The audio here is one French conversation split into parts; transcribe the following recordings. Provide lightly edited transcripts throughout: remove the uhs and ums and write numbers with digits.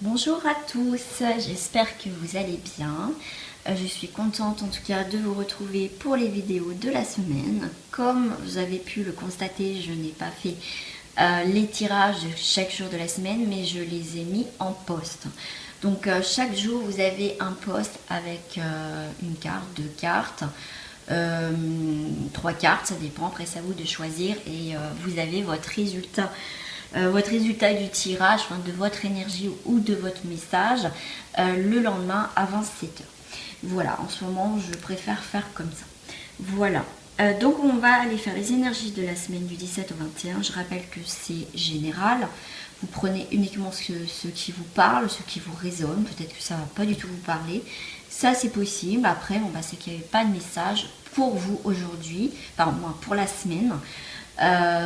Bonjour à tous, j'espère que vous allez bien. Je suis contente en tout cas de vous retrouver pour les vidéos de la semaine. Comme vous avez pu le constater, je n'ai pas fait les tirages de chaque jour de la semaine, mais je les ai mis en poste. Donc chaque jour vous avez un poste avec une carte, deux cartes, trois cartes, ça dépend, après c'est à vous de choisir et vous avez votre résultat. Votre résultat du tirage, enfin, de votre énergie ou de votre message le lendemain avant 7 heures. Voilà, en ce moment, je préfère faire comme ça. Voilà. Donc, on va aller faire les énergies de la semaine du 17 au 21. Je rappelle que c'est général. Vous prenez uniquement ce qui vous parle, ce qui vous résonne. Peut-être que ça ne va pas du tout vous parler. Ça, c'est possible. Après, bon, c'est qu'il n'y avait pas de message pour vous aujourd'hui, enfin, moi, pour la semaine.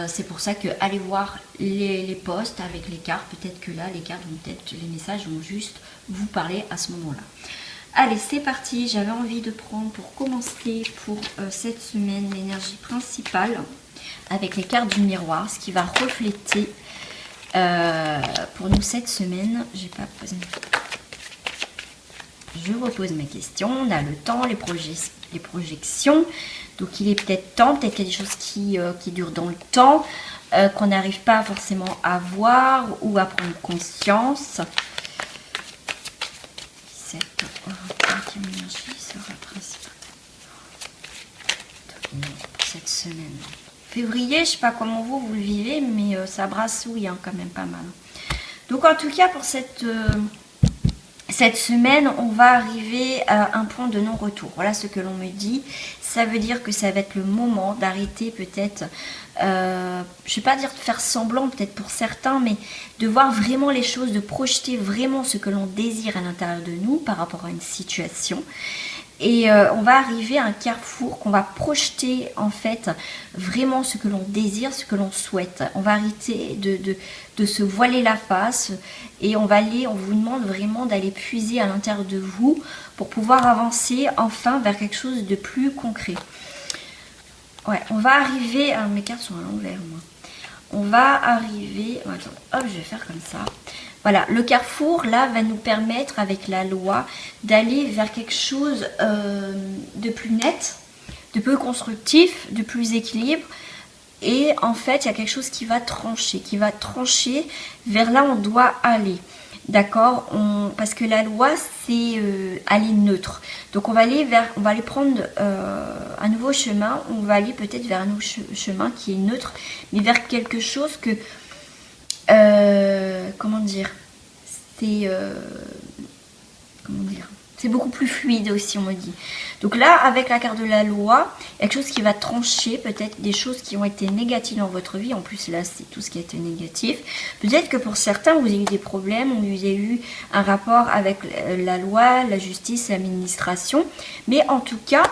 C'est pour ça que allez voir les posts avec les cartes. Peut-être que là, les cartes vont peut-être, les messages vont juste vous parler à ce moment-là. Allez, c'est parti. J'avais envie de prendre pour commencer pour cette semaine l'énergie principale avec les cartes du miroir, ce qui va refléter pour nous cette semaine. J'ai pas posé. Je repose mes questions. On a le temps, les projections. Donc il est peut-être temps, peut-être qu'il y a des choses qui durent dans le temps, qu'on n'arrive pas forcément à voir ou à prendre conscience. Quelle énergie sera principale pour cette semaine. Février, je ne sais pas comment vous le vivez, mais ça brassouille quand même pas mal. Donc en tout cas pour cette semaine, on va arriver à un point de non-retour. Voilà ce que l'on me dit. Ça veut dire que ça va être le moment d'arrêter peut-être, je ne vais pas dire de faire semblant peut-être pour certains, mais de voir vraiment les choses, de projeter vraiment ce que l'on désire à l'intérieur de nous par rapport à une situation. Et on va arriver à un carrefour qu'on va projeter en fait vraiment ce que l'on désire, ce que l'on souhaite. On va arrêter de se voiler la face et on vous demande vraiment d'aller puiser à l'intérieur de vous pour pouvoir avancer enfin vers quelque chose de plus concret. Ouais, on va arriver... Alors mes cartes sont à l'envers moi. On va arriver... Attends, hop, je vais faire comme ça. Voilà, le carrefour, là, va nous permettre, avec la loi, d'aller vers quelque chose de plus net, de plus constructif, de plus équilibre. Et en fait, il y a quelque chose qui va trancher vers là où on doit aller. D'accord, parce que la loi, c'est aller neutre. Donc, on va aller prendre un nouveau chemin. On va aller peut-être vers un nouveau chemin qui est neutre, mais vers quelque chose que... comment dire, c'est beaucoup plus fluide aussi, on me dit. Donc là, avec la carte de la loi, il y a quelque chose qui va trancher, peut-être des choses qui ont été négatives dans votre vie. En plus, là, c'est tout ce qui a été négatif. Peut-être que pour certains, vous avez eu des problèmes, vous avez eu un rapport avec la loi, la justice, l'administration. Mais en tout cas,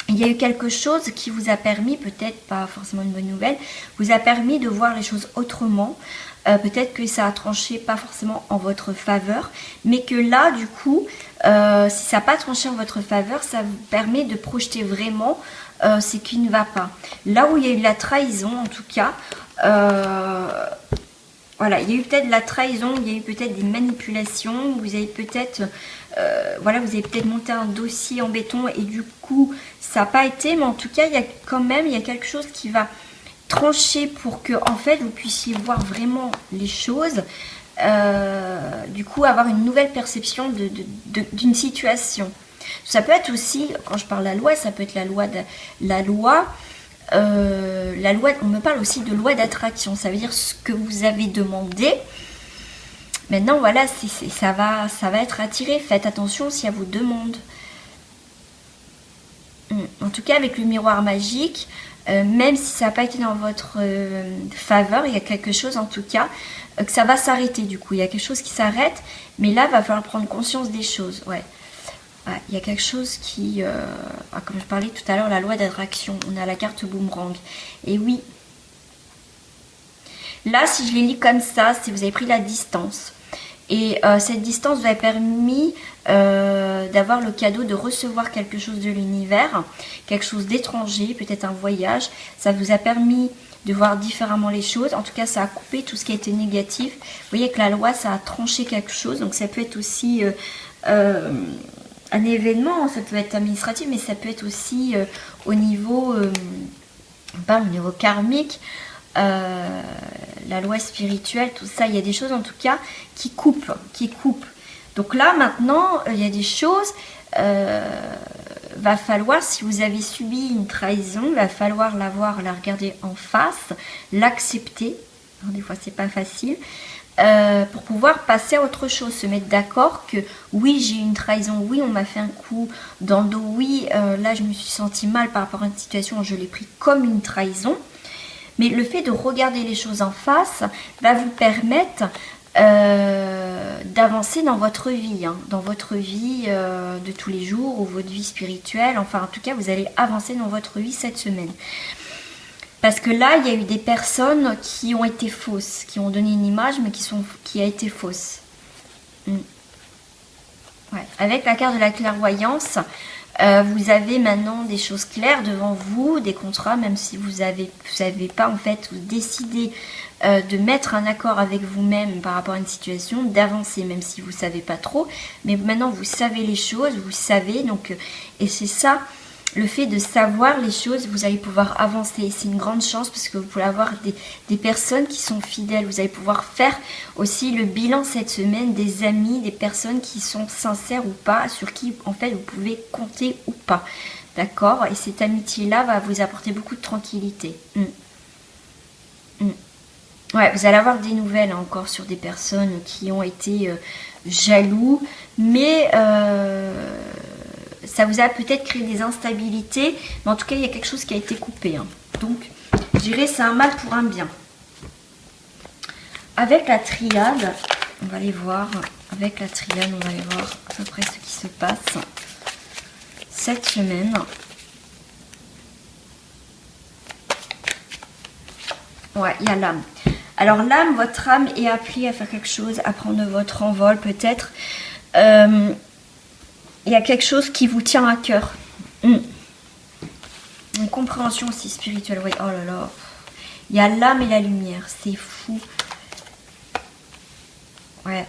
il y a eu quelque chose qui vous a permis, peut-être pas forcément une bonne nouvelle, vous a permis de voir les choses autrement. Peut-être que ça a tranché pas forcément en votre faveur, mais que là, du coup, si ça n'a pas tranché en votre faveur, ça vous permet de projeter vraiment ce qui ne va pas. Là où il y a eu de la trahison, en tout cas, voilà, il y a eu peut-être de la trahison, il y a eu peut-être des manipulations, vous avez peut-être voilà, vous avez peut-être monté un dossier en béton et du coup, ça n'a pas été, mais en tout cas, il y a quelque chose qui va trancher pour que, en fait, vous puissiez voir vraiment les choses, du coup, avoir une nouvelle perception d'une situation. Ça peut être aussi, quand je parle de la loi, ça peut être la loi, on me parle aussi de loi d'attraction, ça veut dire ce que vous avez demandé. Maintenant, voilà, ça va être attiré. Faites attention si elle vous demande. En tout cas, avec le miroir magique, même si ça n'a pas été dans votre faveur, il y a quelque chose, en tout cas, que ça va s'arrêter du coup. Il y a quelque chose qui s'arrête, mais là, il va falloir prendre conscience des choses. Ouais. Il y a quelque chose qui... comme je parlais tout à l'heure, la loi d'attraction. On a la carte boomerang. Et oui. Là, si je les lis comme ça, c'est vous avez pris la distance. Et cette distance vous a permis d'avoir le cadeau de recevoir quelque chose de l'univers, quelque chose d'étranger, peut-être un voyage. Ça vous a permis de voir différemment les choses. En tout cas, ça a coupé tout ce qui a été négatif. Vous voyez que la loi, ça a tranché quelque chose. Donc ça peut être aussi un événement, ça peut être administratif, mais ça peut être aussi au niveau, au niveau karmique, la loi spirituelle, tout ça. Il y a des choses en tout cas qui coupent, Donc là, maintenant, il y a des choses... va falloir, si vous avez subi une trahison, va falloir la regarder en face, l'accepter. Des fois, c'est pas facile. Pour pouvoir passer à autre chose, se mettre d'accord que oui, j'ai eu une trahison, oui, on m'a fait un coup dans le dos, oui, là, je me suis sentie mal par rapport à une situation, je l'ai pris comme une trahison. Mais le fait de regarder les choses en face va vous permettre d'avancer dans votre vie, de tous les jours, ou votre vie spirituelle. Enfin, en tout cas, vous allez avancer dans votre vie cette semaine. Parce que là, il y a eu des personnes qui ont été fausses, qui ont donné une image, mais qui a été fausse. Ouais. Avec la carte de la clairvoyance, vous avez maintenant des choses claires devant vous, des contrats, même si vous avez pas en fait décidé de mettre un accord avec vous-même par rapport à une situation, d'avancer, même si vous ne savez pas trop. Mais maintenant, vous savez les choses, vous savez, donc, et c'est ça, le fait de savoir les choses, vous allez pouvoir avancer. C'est une grande chance parce que vous pouvez avoir des personnes qui sont fidèles. Vous allez pouvoir faire aussi le bilan cette semaine des amis, des personnes qui sont sincères ou pas, sur qui en fait vous pouvez compter ou pas. D'accord? Et cette amitié-là va vous apporter beaucoup de tranquillité. Ouais, vous allez avoir des nouvelles encore sur des personnes qui ont été jaloux, mais ça vous a peut-être créé des instabilités, mais en tout cas, il y a quelque chose qui a été coupé. Donc, je dirais c'est un mal pour un bien. Avec la triade, on va aller voir. Avec la triade, on va aller voir à peu près ce qui se passe cette semaine. Ouais, il y a l'âme. Alors l'âme, votre âme est appelée à faire quelque chose, à prendre votre envol peut-être. Il y a quelque chose qui vous tient à cœur. Une compréhension aussi spirituelle. Oui, oh là là. Il y a l'âme et la lumière. C'est fou. Ouais.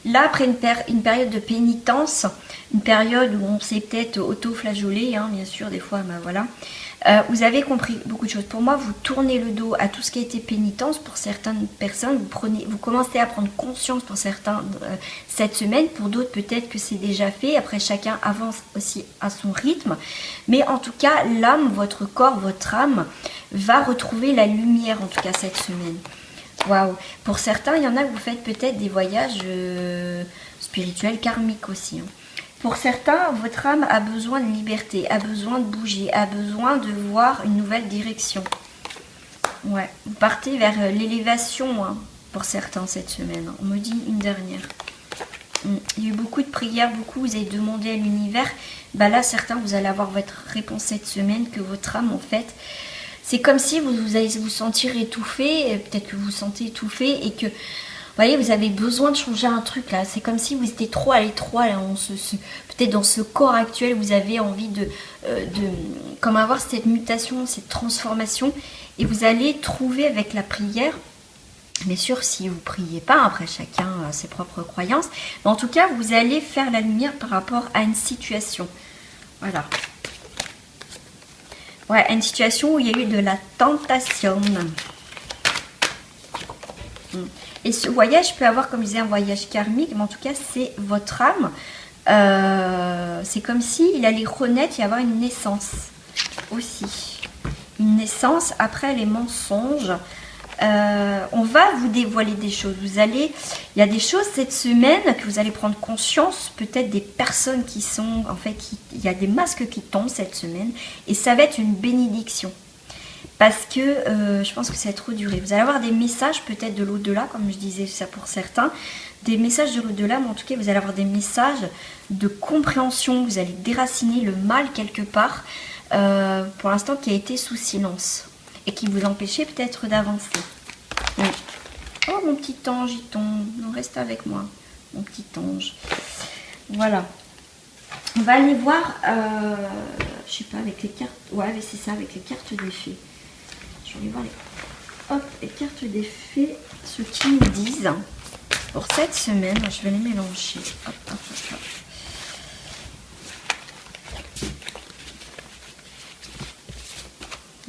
Là, après une période de pénitence, une période où on s'est peut-être auto-flageolé, bien sûr, des fois, voilà. Vous avez compris beaucoup de choses. Pour moi, vous tournez le dos à tout ce qui a été pénitence pour certaines personnes. Vous commencez à prendre conscience pour certains cette semaine. Pour d'autres, peut-être que c'est déjà fait. Après, chacun avance aussi à son rythme. Mais en tout cas, l'âme, votre corps, votre âme va retrouver la lumière, en tout cas cette semaine. Waouh! Pour certains, il y en a, vous faites peut-être des voyages spirituels, karmiques aussi. Pour certains, votre âme a besoin de liberté, a besoin de bouger, a besoin de voir une nouvelle direction. Ouais, vous partez vers l'élévation pour certains cette semaine. On me dit une dernière. Il y a eu beaucoup de prières, vous avez demandé à l'univers. Là, certains, vous allez avoir votre réponse cette semaine, que votre âme, en fait, c'est comme si vous allez vous sentir étouffé, peut-être que vous vous sentez étouffé et que... Vous voyez, vous avez besoin de changer un truc là. C'est comme si vous étiez trop à l'étroit. Peut-être dans ce corps actuel, vous avez envie de comme avoir cette mutation, cette transformation. Et vous allez trouver avec la prière, bien sûr, si vous ne priez pas, après chacun a ses propres croyances. Mais en tout cas, vous allez faire la lumière par rapport à une situation. Voilà. Ouais, une situation où il y a eu de la tentation. Et ce voyage peut avoir, comme je disais, un voyage karmique, mais en tout cas, c'est votre âme. C'est comme s'il allait renaître et avoir une naissance aussi. Une naissance après les mensonges. On va vous dévoiler des choses. Il y a des choses cette semaine que vous allez prendre conscience, peut-être des personnes qui sont, en fait, il y a des masques qui tombent cette semaine. Et ça va être une bénédiction. Parce que je pense que ça va trop durer. Vous allez avoir des messages peut-être de l'au-delà, comme je disais ça pour certains. Des messages de l'au-delà, mais en tout cas, vous allez avoir des messages de compréhension. Vous allez déraciner le mal quelque part, pour l'instant, qui a été sous silence. Et qui vous empêchait peut-être d'avancer. Oui. Oh, mon petit ange, il tombe. Non, reste avec moi, mon petit ange. Voilà. On va aller voir, je sais pas, avec les cartes. Ouais, mais c'est ça, avec les cartes des fées. Je vais aller voir les... Hop, les cartes des fées, ce qu'ils nous disent pour cette semaine. Je vais les mélanger. Hop, hop, hop, hop.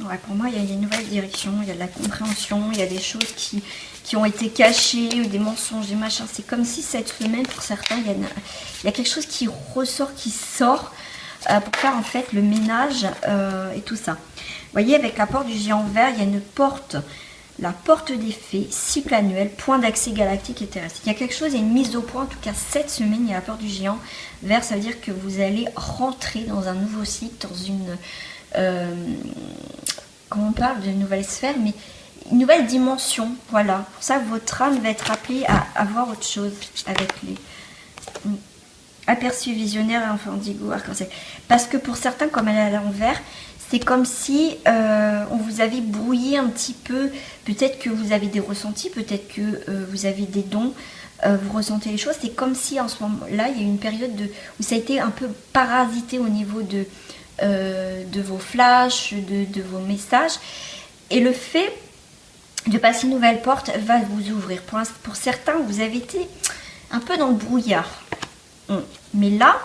Ouais, pour moi, il y a une nouvelle direction, il y a de la compréhension, il y a des choses qui ont été cachées, ou des mensonges, des machins. C'est comme si cette semaine, pour certains, il y a quelque chose qui ressort, qui sort pour faire en fait le ménage et tout ça. Vous voyez, avec la porte du géant vert, il y a une porte, la porte des fées, cycle annuel, point d'accès galactique et terrestre. Il y a quelque chose, il y a une mise au point, en tout cas cette semaine, il y a la porte du géant vert, ça veut dire que vous allez rentrer dans un nouveau cycle, dans une... quand on parle d'une nouvelle sphère, mais une nouvelle dimension, voilà. Pour ça, votre âme va être appelée à voir autre chose avec les aperçus visionnaires, enfin indigo, arc-en-ciel. Parce que pour certains, comme elle est à l'envers, c'est comme si on vous avait brouillé un petit peu. Peut-être que vous avez des ressentis, peut-être que vous avez des dons, vous ressentez les choses. C'est comme si en ce moment-là, il y a eu une période où ça a été un peu parasité au niveau de vos flashs, de vos messages. Et le fait de passer une nouvelle porte va vous ouvrir. Pour certains, vous avez été un peu dans le brouillard. Mais là,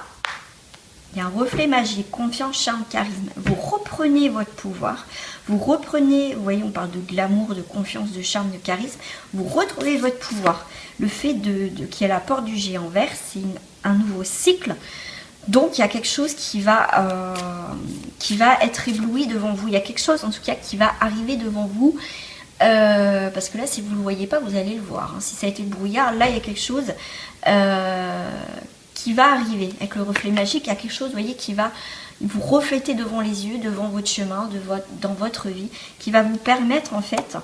il y a un reflet magique, confiance, charme, charisme. Vous reprenez votre pouvoir. Vous reprenez, vous voyez, on parle de glamour, de confiance, de charme, de charisme. Vous retrouvez votre pouvoir. Le fait qu'il y ait la porte du géant vert, c'est un nouveau cycle. Donc, il y a quelque chose qui va être ébloui devant vous. Il y a quelque chose, en tout cas, qui va arriver devant vous. Parce que là, si vous ne le voyez pas, vous allez le voir. Si ça a été le brouillard, là, il y a quelque chose qui va arriver. Avec le reflet magique, il y a quelque chose, vous voyez, qui va vous refléter devant les yeux, devant votre chemin, dans votre vie, qui va vous permettre, en fait,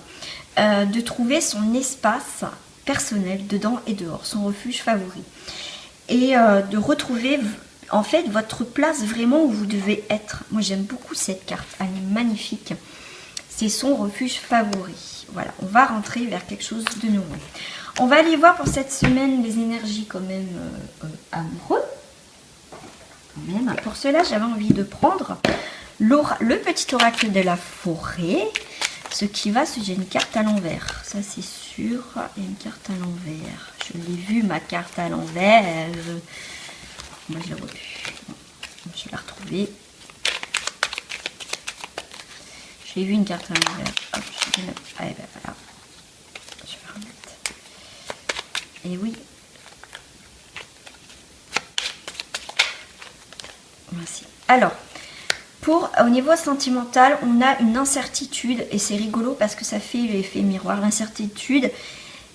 de trouver son espace personnel, dedans et dehors, son refuge favori. Et de retrouver... en fait, votre place vraiment où vous devez être. Moi, j'aime beaucoup cette carte. Elle est magnifique. C'est son refuge favori. Voilà, on va rentrer vers quelque chose de nouveau. On va aller voir pour cette semaine les énergies quand même amoureux. Quand même. Pour cela, j'avais envie de prendre le petit oracle de la forêt. Ce qui va, j'ai une carte à l'envers. Ça, c'est sûr. Il y a une carte à l'envers. Je l'ai vu, ma carte à l'envers. Moi, je l'ai revue. Je l'ai retrouvée. J'ai vu une carte à l'envers. Hop, je vais mettre. Ah, et ben voilà. Je vais remettre. Et oui. Merci. Alors, au niveau sentimental, on a une incertitude. Et c'est rigolo parce que ça fait l'effet miroir. L'incertitude.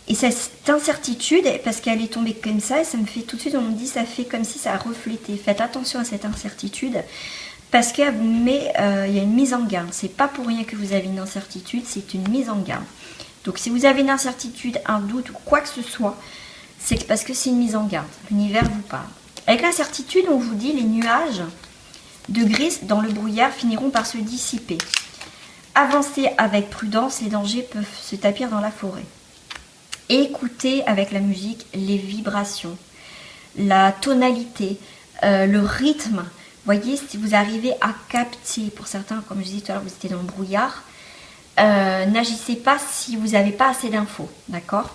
Et cette incertitude, parce qu'elle est tombée comme ça, et ça me fait tout de suite, on me dit, ça fait comme si ça a reflété. Faites attention à cette incertitude, parce qu'elle vous met, il y a une mise en garde. C'est pas pour rien que vous avez une incertitude, c'est une mise en garde. Donc si vous avez une incertitude, un doute ou quoi que ce soit, c'est parce que c'est une mise en garde. L'univers vous parle. Avec l'incertitude, on vous dit, les nuages de gris dans le brouillard finiront par se dissiper. Avancez avec prudence, les dangers peuvent se tapir dans la forêt. Écoutez avec la musique les vibrations, la tonalité, le rythme. Voyez, si vous arrivez à capter, pour certains, comme je disais tout à l'heure, vous étiez dans le brouillard, n'agissez pas si vous n'avez pas assez d'infos, d'accord?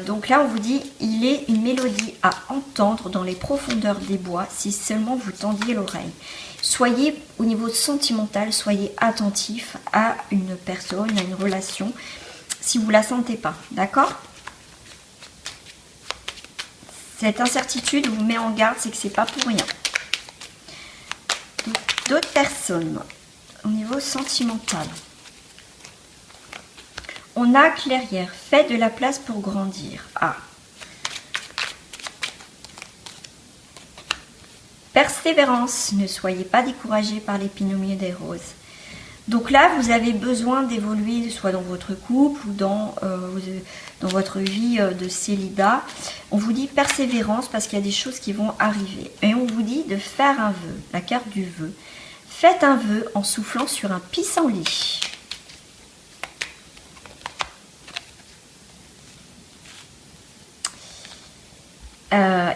Donc là, on vous dit, il est une mélodie à entendre dans les profondeurs des bois, si seulement vous tendiez l'oreille. Soyez, au niveau sentimental, soyez attentif à une personne, à une relation, si vous ne la sentez pas, d'accord? Cette incertitude vous met en garde, c'est que c'est pas pour rien. D'autres personnes, au niveau sentimental, on a clairière, faites de la place pour grandir. Ah. Persévérance, ne soyez pas découragés par l'épinomie des roses. Donc là, vous avez besoin d'évoluer, soit dans votre couple ou dans votre vie de célibat. On vous dit persévérance parce qu'il y a des choses qui vont arriver. Et on vous dit de faire un vœu, la carte du vœu. Faites un vœu en soufflant sur un pissenlit.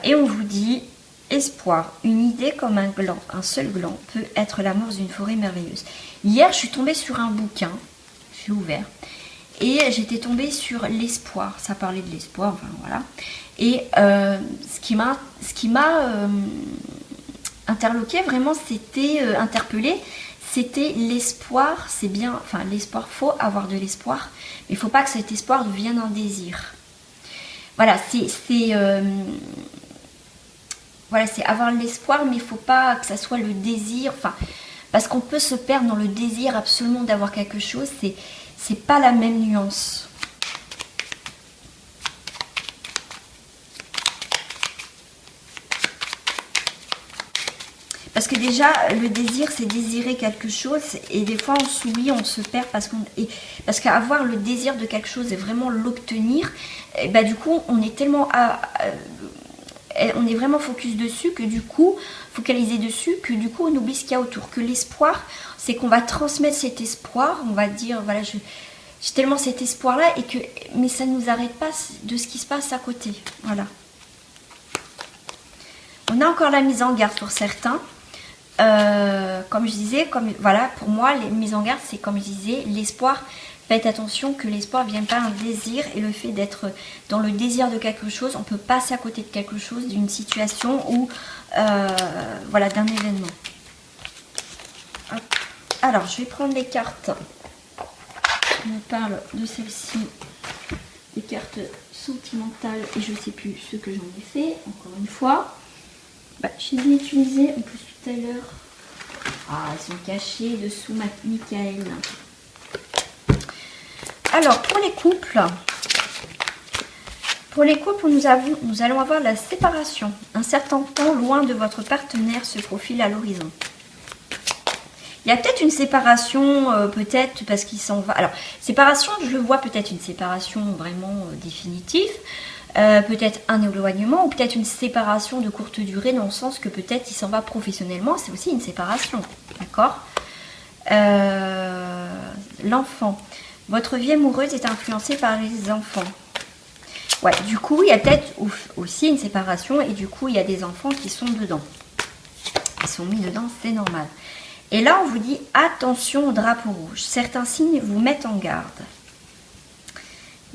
Et on vous dit espoir, une idée comme un gland, un seul gland peut être l'amorce d'une forêt merveilleuse. Hier, je suis tombée sur un bouquin. je l'ai ouvert. Et j'étais tombée sur l'espoir. Ça parlait de l'espoir, enfin voilà. Et ce qui m'a interloqué vraiment, c'était interpellé, c'était l'espoir. C'est bien, enfin l'espoir, faut avoir de l'espoir, mais il faut pas que cet espoir devienne un désir. Voilà, voilà, c'est avoir l'espoir, mais il faut pas que ça soit le désir. Enfin, parce qu'on peut se perdre dans le désir absolument d'avoir quelque chose. C'est pas la même nuance. Parce que déjà, le désir, c'est désirer quelque chose. Et des fois, on s'oublie, on se perd parce qu'avoir le désir de quelque chose et vraiment l'obtenir, et bah, du coup, on est tellement on est vraiment focus dessus que du coup, focalisé dessus, que du coup, on oublie ce qu'il y a autour. Que l'espoir, c'est qu'on va transmettre cet espoir. On va dire, voilà, j'ai tellement cet espoir-là, mais ça ne nous arrête pas de ce qui se passe à côté. Voilà. On a encore la mise en garde pour certains. Comme je disais, voilà, pour moi, les mises en garde, c'est comme je disais, l'espoir. Faites attention que l'espoir ne vienne pas un désir, et le fait d'être dans le désir de quelque chose, on peut passer à côté de quelque chose, d'une situation ou voilà, d'un événement. Hop. Alors, je vais prendre les cartes. On me parle de celle-ci, des cartes sentimentales, et je ne sais plus ce que j'en ai fait, encore une fois. Bah, j'ai dû utiliser en plus tout à l'heure. Ah, elles sont cachées dessous Michael. Alors, pour les couples, nous allons avoir la séparation. Un certain temps loin de votre partenaire se profile à l'horizon. Il y a peut-être une séparation, peut-être parce qu'il s'en va. Alors, séparation, je vois peut-être une séparation vraiment définitive. Peut-être un éloignement ou peut-être une séparation de courte durée dans le sens que peut-être il s'en va professionnellement, c'est aussi une séparation, d'accord. L'enfant, votre vie amoureuse est influencée par les enfants. Ouais, du coup il y a peut-être aussi une séparation et du coup il y a des enfants qui sont dedans. Ils sont mis dedans, c'est normal. Et là on vous dit attention au drapeau rouge, certains signes vous mettent en garde.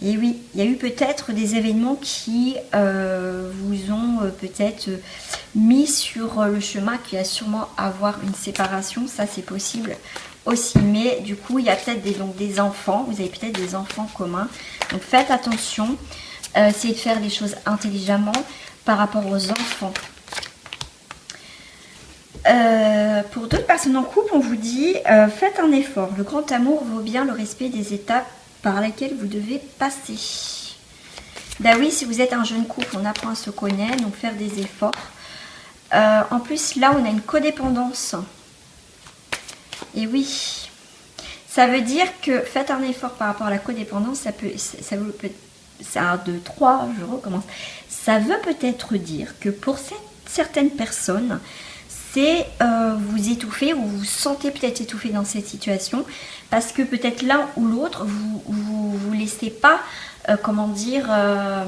Et oui, il y a eu peut-être des événements qui vous ont peut-être mis sur le chemin qui va sûrement avoir une séparation. Ça, c'est possible aussi. Mais du coup, il y a peut-être des enfants. Vous avez peut-être des enfants communs. Donc, faites attention. Essayez de faire les choses intelligemment par rapport aux enfants. Pour d'autres personnes en couple, on vous dit faites un effort. Le grand amour vaut bien le respect des étapes par laquelle vous devez passer. Bah oui, si vous êtes un jeune couple, on apprend à se connaître, donc faire des efforts. En plus, là, on a une codépendance. Et oui, ça veut dire que faites un effort par rapport à la codépendance, ça c'est 1, 2, 3, je recommence. Ça veut peut-être dire que pour certaines personnes, c'est vous étouffer ou vous sentez peut-être étouffé dans cette situation parce que peut-être l'un ou l'autre vous laissez pas comment dire un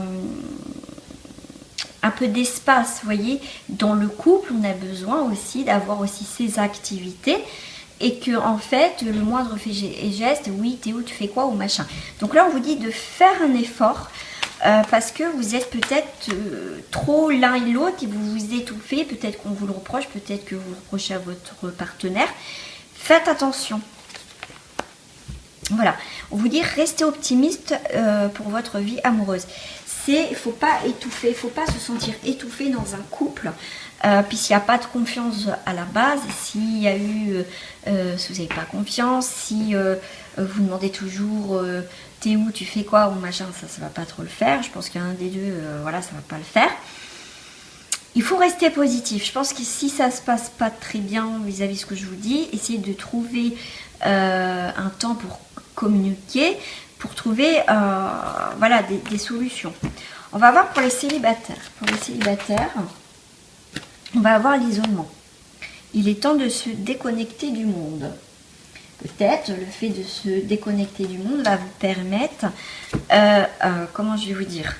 peu d'espace. Vous voyez, dans le couple on a besoin aussi d'avoir aussi ses activités et que en fait le moindre fait et geste, oui t'es où, tu fais quoi ou machin. Donc là on vous dit de faire un effort parce que vous êtes peut-être trop l'un et l'autre et vous vous étouffez, peut-être qu'on vous le reproche, peut-être que vous le reprochez à votre partenaire. Faites attention. Voilà, on vous dit restez optimiste pour votre vie amoureuse. Il ne faut pas étouffer, il ne faut pas se sentir étouffé dans un couple puisqu'il n'y a pas de confiance à la base. S'il y a eu, si vous n'avez pas confiance, si vous demandez toujours t'es où, tu fais quoi ou machin, ça va pas trop le faire. Je pense qu'un des deux, voilà, ça va pas le faire. Il faut rester positif. Je pense que si ça se passe pas très bien vis-à-vis de ce que je vous dis, essayez de trouver un temps pour communiquer, pour trouver voilà, des solutions. On va voir pour les célibataires. Pour les célibataires, on va avoir l'isolement. Il est temps de se déconnecter du monde. Peut-être le fait de se déconnecter du monde va vous permettre, comment je vais vous dire,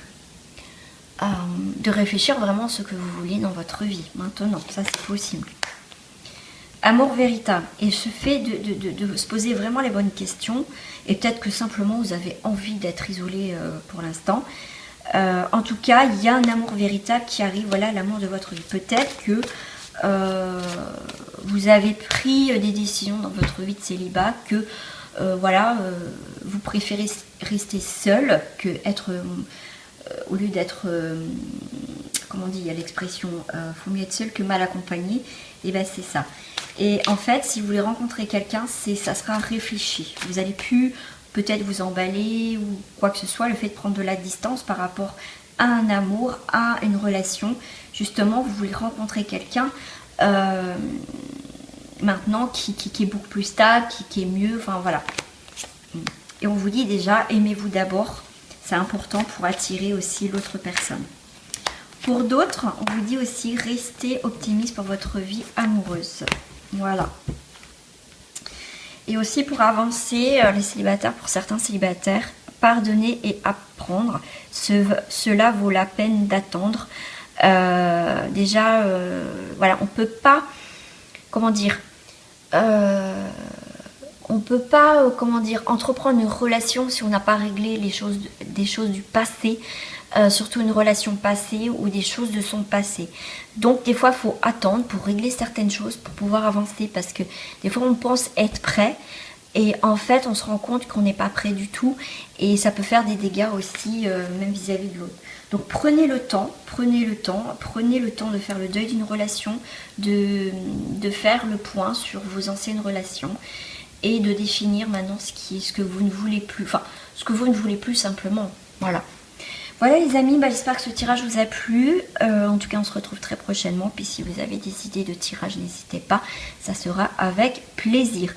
de réfléchir vraiment à ce que vous voulez dans votre vie maintenant. Ça, c'est possible. amour véritable. Et ce fait de se poser vraiment les bonnes questions, et peut-être que simplement vous avez envie d'être isolé pour l'instant. En tout cas, il y a un amour véritable qui arrive, voilà, l'amour de votre vie. Peut-être que vous avez pris des décisions dans votre vie de célibat, que voilà, vous préférez rester seul que être, au lieu d'être, comment on dit, il y a l'expression, faut mieux être seul que mal accompagné, et bien c'est ça. Et en fait, si vous voulez rencontrer quelqu'un, ça sera réfléchi. Vous allez plus peut-être vous emballer ou quoi que ce soit, le fait de prendre de la distance par rapport à un amour, à une relation. Justement, vous voulez rencontrer quelqu'un maintenant qui est beaucoup plus stable, qui est mieux, enfin voilà. Et on vous dit déjà, aimez-vous d'abord, c'est important pour attirer aussi l'autre personne. Pour d'autres, on vous dit aussi, restez optimiste pour votre vie amoureuse. Voilà. Et aussi pour avancer, les célibataires, pour certains célibataires, pardonner et apprendre, cela vaut la peine d'attendre. Déjà, voilà, on peut pas, comment dire, on peut pas, comment dire, entreprendre une relation si on n'a pas réglé des choses du passé, surtout une relation passée ou des choses de son passé. Donc des fois il faut attendre pour régler certaines choses pour pouvoir avancer, parce que des fois on pense être prêt et en fait on se rend compte qu'on n'est pas prêt du tout, et ça peut faire des dégâts aussi, même vis-à-vis de l'autre. Donc prenez le temps de faire le deuil d'une relation, de faire le point sur vos anciennes relations et de définir maintenant ce que vous ne voulez plus, enfin ce que vous ne voulez plus simplement. Voilà. Voilà les amis, j'espère que ce tirage vous a plu. En tout cas, on se retrouve très prochainement. Puis si vous avez des idées de tirage, n'hésitez pas, ça sera avec plaisir.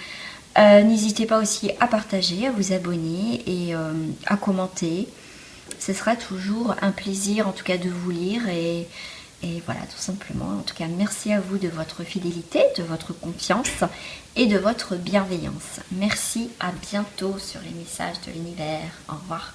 N'hésitez pas aussi à partager, à vous abonner et à commenter. Ce sera toujours un plaisir en tout cas de vous lire et voilà, tout simplement. En tout cas, merci à vous de votre fidélité, de votre confiance et de votre bienveillance. Merci, à bientôt sur les messages de l'univers. Au revoir.